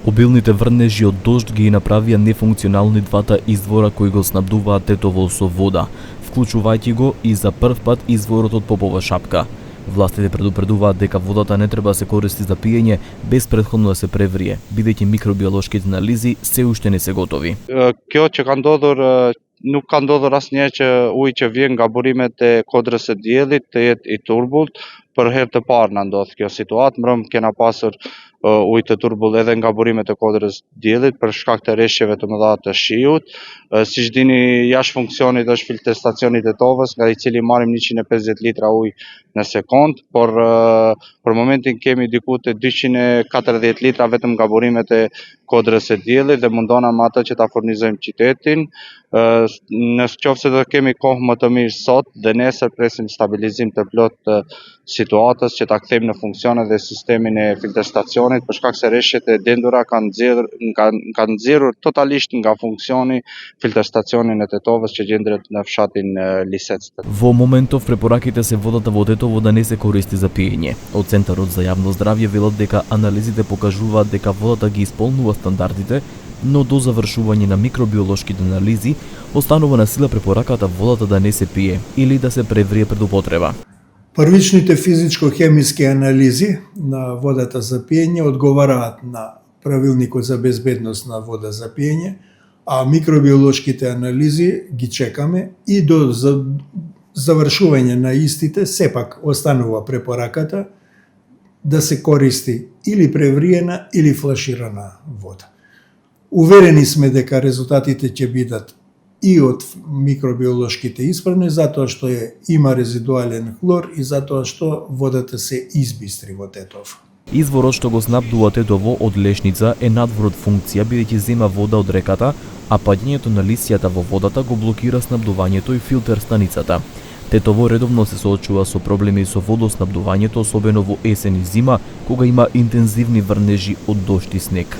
Обилните врнежи од дожд ги направија нефункционални двата извора кои го снабдуваат Тетово со вода, вклучувајќи го и за прв пат изворот од Попова шапка. Властите предупредуваат дека водата не треба да се користи за пиење без претходно да се преврие, бидејќи микробиолошките анализи се уште не се готови. Kjo që ka ndodhur nuk ka ndodhur asnjëherë që uji që vjen nga burimet e kodrës së diellit të jetë i turbullt. Për herë të parë na ndodh kjo situatë. Mbrëm kena pasur ujë të turbull edhe nga burimet e kodrës diellit për shkak të rreshjeve të mëdha të shiut. Siç dini, jashtë funksionit është filtracioni i Tetovës, nga i cili marrim 150 litra ujë në sekond, por për momentin kemi diku te 240 litra vetëm nga burimet e kodrës së diellit dhe mundona me atë që ta furnizojmë qytetin. Nëse qofse do kemi kohë më të mirë sot dhe nesër presim stabilizim të plot të situatës që ta kthejmë në funksion edhe sistemin e filtracionit për shkak se rreshtet e dendura kanë nxjerrur totalisht nga funksioni filtracionin e Tetovës që gjendet në fshatin Lisec. Во моментов препораките се водата во Тетово да не се користи за пиење. Од Центарот за јавно здравје велат дека анализите покажуваат дека водата ги исполнува стандардите, но до завршување на микробиолошките анализи останува на сила препораката водата да не се пие или да се преврие пред употреба. Првичните физичко-хемиски анализи на водата за пиење одговараат на правилникот за безбедност на вода за пиење, а микробиолошките анализи ги чекаме и до завршување на истите сепак останува препораката да се користи или превриена или флаширана вода. Уверени сме дека резултатите ќе бидат и од микробиолошките исправни, затоа што има резидуален хлор и затоа што водата се избистри во Тетово. Изворот што го снабдува Тетово од Лешница е надвор од функција бидејќи зема вода од реката, а паѓањето на лисијата во водата го блокира снабдувањето и филтер станицата. Тетово редовно се соочува со проблеми со водоснабдувањето, особено во есен и зима, кога има интензивни врнежи од дожд и снег.